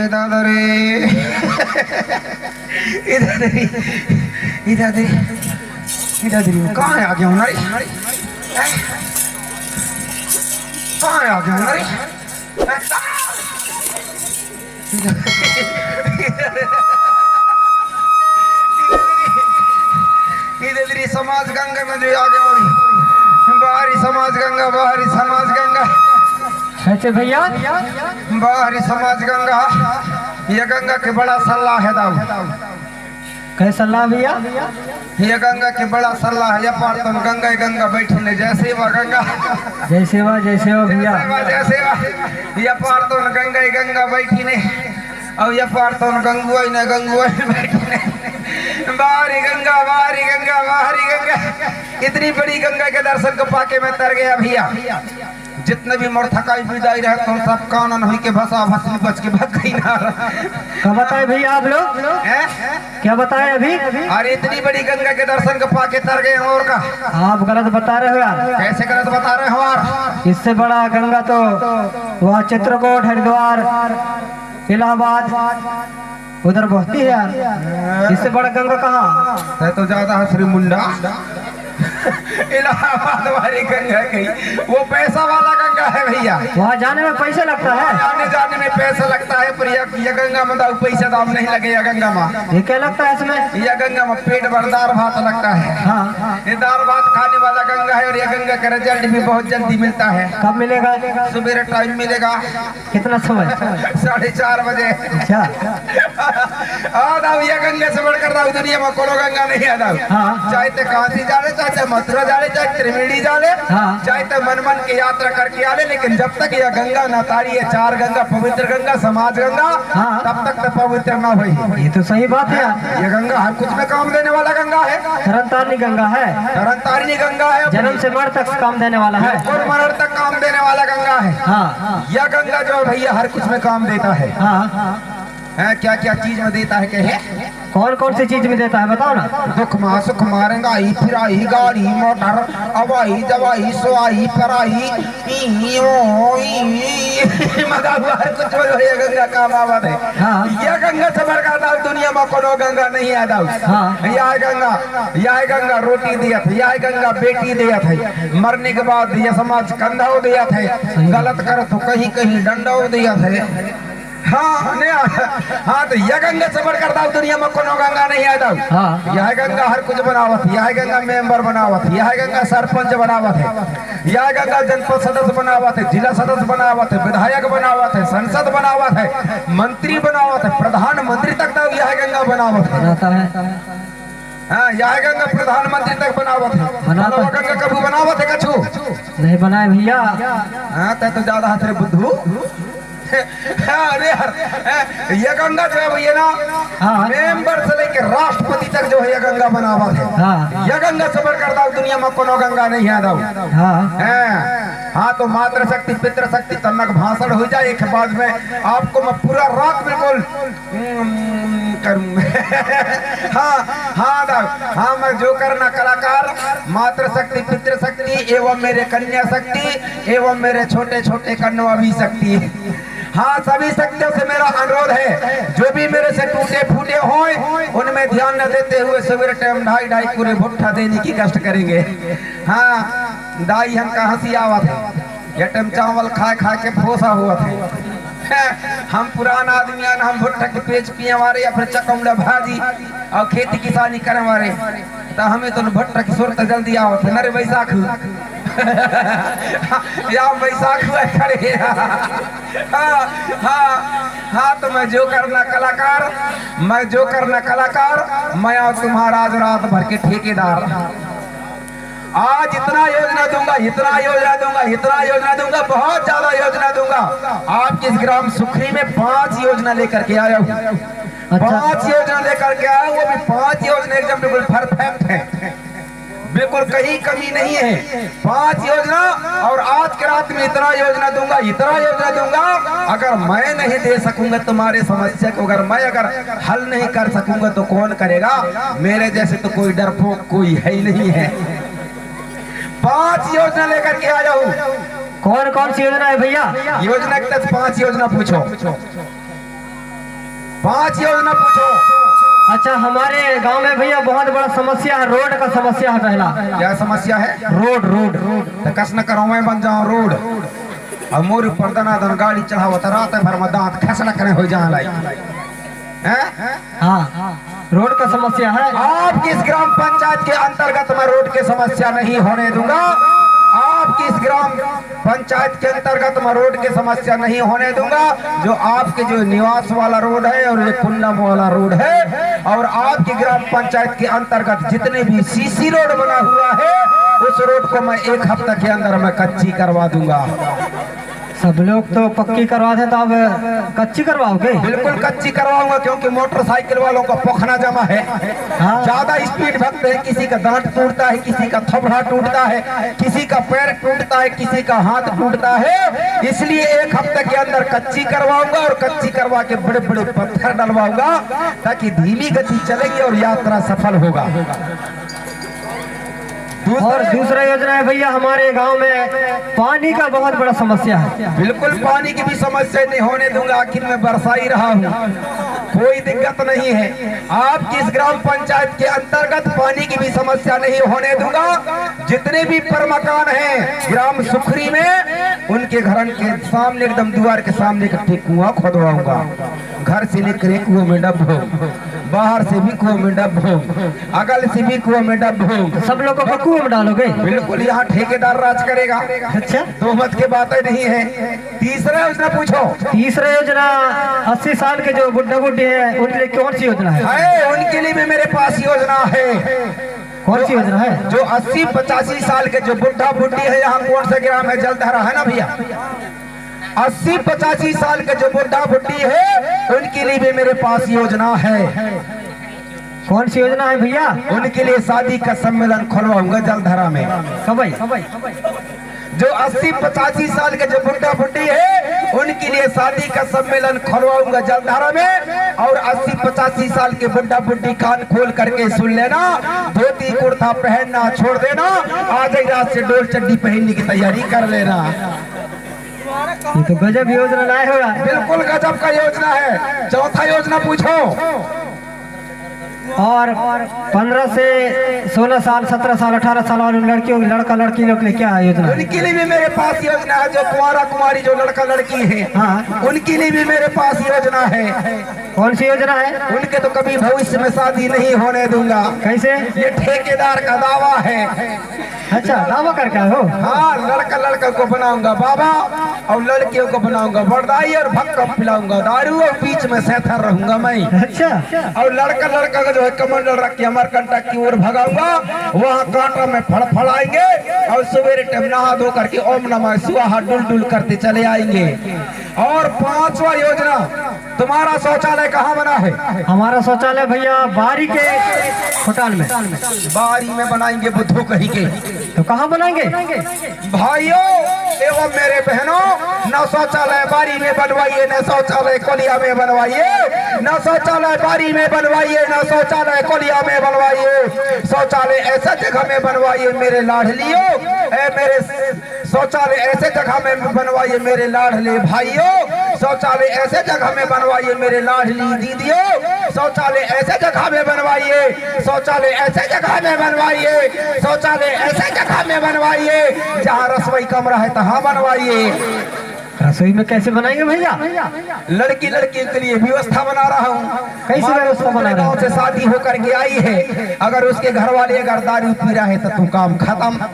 दादा रे इधर इधर इधर कहाँ आ गया हूँ रे? कहाँ आ गया हूँ रे? इधर समाज गंगा में जो आ गया बाहरी समाज गंगा, बाहरी समाज गंगा। अच्छा भैया, बाहरी समाज गंगा, ये गंगा के बड़ा सल्ला है दाऊ। कैसा सल्ला भैया? ये गंगा के बड़ा सल्ला है। ये पार तो गंगा ही गंगा बैठी ने जैसे वह गंगा जैसे वह भैया जैसे ये पार तो गंगा ही गंगा बैठी ने और ये पार तो गंगुआ ही ने गंगुआ बैठी ने। बाहरी गंगा, बाहरी गंगा, बाहरी गंगा। इतनी बड़ी गंगा के दर्शन को पाके मैं तर गया भैया। जितने भी मोर थकाई विदाई रहे तो सब कानन हुई के भसा भसली बच के भाग गई ना। क्या बताए भैया आप लोग? क्या बताए अभी? अरे इतनी बड़ी गंगा के दर्शन को पाके तर गए और का। आप गलत बता रहे हो यार। कैसे गलत बता रहे हो यार? इससे बड़ा गंगा तो वहाँ चित्रकूट, हरिद्वार, इलाहाबाद उधर बहती है यार। इससे बड़ा गंगा कहाँ है? तो ज्यादा है श्री मुंडा। इलाहाबाद वाली गंगा गई, वो पैसा वाला गंगा है भैया। वहाँ जाने में पैसा लगता है? आने जाने में पैसा लगता है, पर ये गंगा में दाऊ पैसा दाम नहीं लगे। ये गंगा में ये क्या लगता है इसमें? ये गंगा में पेट भर दाल भात लगता है। हाँ, ये दाल भात खाने वाला गंगा है और ये गंगा का रिजल्ट भी बहुत जल्दी मिलता है। कब मिलेगा? सुबह टाइम मिलेगा। कितना समय? 4:30 बजे। अच्छा, दाऊ ये गंगा से बढ़कर दाऊ दुनिया में कोनो गंगा नहीं है दाऊ। हाँ। चाहे ते काशी जाले, चाहे मथुरा जाले, चाहे त्रिवेणी जाले, हाँ। चाहे ते मन की यात्रा करके आले, लेकिन जब तक यह गंगा न तारी है, चार गंगा पवित्र गंगा समाज गंगा, हाँ। तब तक तो पवित्र ना हुई। ये तो सही बात है यार। ये गंगा हर कुछ में काम देने वाला गंगा है। तरनतारनी गंगा है, तरनतारिणी गंगा है, जन्म से मर तक काम देने वाला है और मरण तक काम देने वाला गंगा है। हाँ, यह गंगा जो है भैया हर कुछ में काम देता है। हाँ। क्या क्या चीज में देता है? कहे कौन कौन सी चीज में देता है बताओ ना। दुख मा सुख मारेंगाई फिराई गाड़ी मोटर हवाई दवाई सोई पराई कुछ गंगा काम आवत है। हाँ। यह गंगा से बड़का दाऊ दुनिया में कोनो गंगा नहीं है दाऊ। हाँ। यह गंगा रोटी दियत है, यह गंगा बेटी दियत है, मरने के बाद यह समाज कंधा दियत है, गलत कर तो कहीं कहीं डंडा दियत है। हाँ, तो यह गंगा से बढ़कर दाऊ दुनिया में कोनो गंगा नहीं है दाऊ। हाँ। यह गंगा हर कुछ बनावत, यह गंगा मेंबर बनावत, यह गंगा सरपंच बनावत है, यह गंगा जनपद सदस्य बनावत है, जिला सदस्य बनावत है, विधायक बनावत है, संसद बनावत है, मंत्री बनावत है, प्रधानमंत्री तक दाऊ यह गंगा बनावत है। हाँ, यह गंगा प्रधानमंत्री तक बनावत है। गंगा कभी बनावत है कछु नहीं बनाए भैया। हाँ, तो ज्यादा हाथ रे बुद्धू। अरे यार, ये गंगा जो है भैया ना, हाँ। मेंबर से लेकर राष्ट्रपति तक जो है ये गंगा बनावत है। हाँ। ये गंगा से बढ़कर दाऊ दुनिया में कोनो गंगा नहीं है दाऊ। हाँ, तो मातृ शक्ति पितृ शक्ति तनक भाषण हो जाए एक बाद में आपको मैं पूरा रात बिल्कुल करूँ। हाँ दाऊ, हाँ मैं जो करना कलाकार, मातृ शक्ति पितृ शक्ति एवं मेरे कन्या शक्ति एवं मेरे छोटे छोटे कन्या भी शक्ति। हाँ, सभी शक्तियों से मेरा अनुरोध है, जो भी मेरे से टूटे फूटे हों उनमें ध्यान न देते हुए सवेरे टाइम ढाई पूरे भुट्ठा देने की कष्ट करेंगे। हाँ, दाई हम का हंसी आवत है, ये टाइम चावल खाए खाए के फोसा हुआ थे। हम पुराना आदमी हम भुट्टा के पेच पिए वाले या फिर चकमड़ा भाजी और खेती किसानी करे वाले, तो हमें तो भुट्टा की सूरत जल्दी आवत है। नरे बैसाख या बैसाख हुआ खड़े। हाँ, तो मैं जो करना कलाकार, मैं और तुम्हारा आज रात भर के ठेकेदार। आज इतना योजना दूंगा, इतना योजना दूंगा, इतना योजना दूंगा, बहुत ज्यादा योजना दूंगा। आपके इस ग्राम सुखरी में 5 योजना लेकर के आया हूँ। 5 योजना लेकर के आया, वो भी 5 योजना एकदम बिल्कुल परफेक्ट है, बिल्कुल कहीं कमी नहीं है। 5 योजना, और आज के रात में इतना योजना दूंगा, इतना योजना दूंगा। अगर मैं नहीं दे सकूंगा तुम्हारे समस्या को, अगर मैं हल नहीं कर सकूंगा तो कौन करेगा? मेरे जैसे तो कोई डरपोक कोई है ही नहीं है। 5 योजना लेकर के आया हूँ। कौन कौन सी योजना है भैया? योजना के तहत 5 योजना पूछो। 5 योजना पूछो। अच्छा, हमारे गांव में भैया बहुत बड़ा समस्या है, रोड का समस्या है। पहला क्या समस्या है? रोड रोड तो कस न करो मैं बन जाऊं रोड और मोर ऊपर दनादन गाड़ी चढ़ावो तो रात भर में दांत खसला करे हो जा लाई हैं? हाँ, रोड का समस्या है। आपकी इस ग्राम पंचायत के अंतर्गत मैं रोड की समस्या नहीं होने दूंगा। आपकी इस ग्राम पंचायत के अंतर्गत मैं रोड की समस्या नहीं होने दूंगा। जो आपके जो निवास वाला रोड है और ये पुन्नम वाला रोड है और आपकी ग्राम पंचायत के अंतर्गत जितने भी सीसी रोड बना हुआ है उस रोड को मैं 1 हफ्ते के अंदर मैं कच्ची करवा दूंगा। सब लोग तो पक्की करवा दे, तो अब कच्ची करवाओगे? बिल्कुल कच्ची करवाऊंगा, क्योंकि मोटरसाइकिल वालों का पोखना जमा है। हाँ। ज्यादा स्पीड भगते हैं, किसी का दांत टूटता है, किसी का थोबड़ा टूटता है, किसी का पैर टूटता है, किसी का हाथ टूटता है। इसलिए 1 हफ्ते के अंदर कच्ची करवाऊंगा और कच्ची करवा के बड़े बड़े पत्थर डलवाऊंगा ताकि धीमी गति चलेगी और यात्रा सफल होगा। और दूसरा योजना है भैया, हमारे गांव में पानी का बहुत बड़ा समस्या है। बिल्कुल पानी की भी समस्या नहीं होने दूंगा। आखिर में बरसा ही रहा हूँ, कोई दिक्कत नहीं है। आपकी इस ग्राम पंचायत के अंतर्गत पानी की भी समस्या नहीं होने दूंगा। जितने भी पर मकान हैं ग्राम सुखरी में उनके घर के सामने एकदम द्वार के सामने इकट्ठे कुआं खोदवाऊंगा। घर से लेकर कुआं में डब हो, बाहर से भी कुआं में डब हो, अगल से भी कुआं में डब हो। सब लोगों को कुआं में डालोगे? बिल्कुल, यहाँ ठेकेदार राज करेगा। अच्छा, दो मत की बातें नहीं है। तीसरा योजना पूछो। तीसरा योजना 80 साल के जो बुढ़ा बुढ़ी है उनके लिए कौन सी योजना है? उनके लिए भी मेरे पास योजना है। कौन सी योजना है? जो 80-85 साल के जो बुढ़ा बुढ़ी है, यहाँ कौन सा ग्राम है? जलधारा है ना भैया। 80-85 साल के जो बुढ़ा बुढ़ी है उनके लिए भी मेरे पास योजना है। कौन सी योजना है भैया? उनके लिए शादी का सम्मेलन खोलवाऊंगा जलधारा में। कब? जो 80-85 साल के जो बुढ़ा बुढ़ी है उनके लिए शादी का सम्मेलन खोलवाऊंगा जलधारा में। और 80-85 साल के बुढ़ा बुढ़ी कान खोल करके सुन लेना, धोती कुर्ता पहनना छोड़ देना, आज ही रात से डोल चड्डी पहनने की तैयारी कर लेना। ये तो गजब योजना लाए हो यार। बिल्कुल गजब का योजना है। चौथा योजना पूछो। और 15 से 16 साल, 17 साल, 18 साल वाले लड़कियों, लड़का लड़की लोग के लिए क्या योजना है? उनके लिए भी मेरे पास योजना है। जो कुंवारा कुंवारी जो लड़का लड़की है, हाँ, उनके लिए भी मेरे पास योजना है। कौन सी योजना है? उनके तो कभी भविष्य में शादी नहीं होने दूंगा। कैसे? ये ठेकेदार का दावा है। अच्छा, दावा करके हो? हाँ, लड़का लड़का को बनाऊंगा बाबा और लड़कियों को बनाऊंगा बरदाई और भक्कम पिलाऊंगा दारू और बीच में सेथर रहूंगा मैं। अच्छा, और लड़का लड़का का जो है कमंडल रख के अमरकंटक की ओर भगाऊंगा। वहाँ कांटा में फड़फड़ाएंगे और सवेरे टाइम नहा धो करके ओम नमः शिवाय डुल डुल करते चले आएंगे। और 5वां योजना, तुम्हारा शौचालय कहाँ बना है? हमारा शौचालय भैया बारी के होटल में। बारी में बनाएंगे बुद्धू कहीं के। तो कहाँ बनाएंगे? भाइयों एवं मेरे बहनों, न शौचालय बारी में बनवाइए, न शौचालय कोलिया में बनवाइए, न शौचालय बारी में बनवाइए, न शौचालय कोलिया में बनवाइए। शौचालय ऐसा जगह में बनवाइए मेरे लाडलियों, मेरे शौचालय ऐसे जगह में बनवाइए मेरे लाडले भाइयों। शौचालय ऐसे जगह में बनवाइए मेरे लाडली दीदियों। शौचालय ऐसे जगह में बनवाइए, शौचालय ऐसे जगह में बनवाइए, शौचालय ऐसे जगह में बनवाइए जहाँ रसोई कमरा है तहाँ बनवाइए। रसोई में कैसे बनाएंगे भैया? लड़की लड़की के लिए व्यवस्था बना रहा हूँ। कैसी व्यवस्था बना रहा गाँव से शादी होकर के आई है, अगर उसके घर वाले अगर दारू पी रहा है तो तू काम खत्म।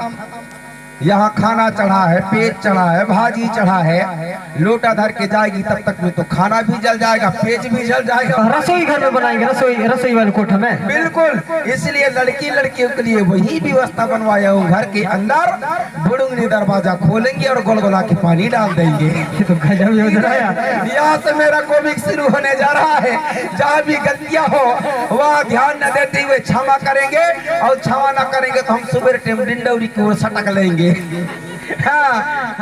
यहाँ खाना चढ़ा है, पेट चढ़ा है, भाजी चढ़ा है, लोटा धर के जाएगी तब तक में तो खाना भी जल जाएगा, पेट भी जल जाएगा। रसोई घर में बनाएंगे, रसोई वाले कोठा में। बिल्कुल, इसलिए लड़की लड़कियों के लिए वही व्यवस्था बनवाया हूँ। घर के अंदर बुड़ुंगनी दरवाजा खोलेंगे और गोलगोला के पानी डाल देंगे। ये तो गजब योजना है। यहाँ से मेरा कॉमिक शुरू होने जा रहा है। जहाँ भी गलतियाँ हो वहाँ ध्यान न देते हुए क्षमा करेंगे, और क्षमा न करेंगे तो हम सुबह टाइम डिंडौरी की ओर सटक लेंगे। हाँ।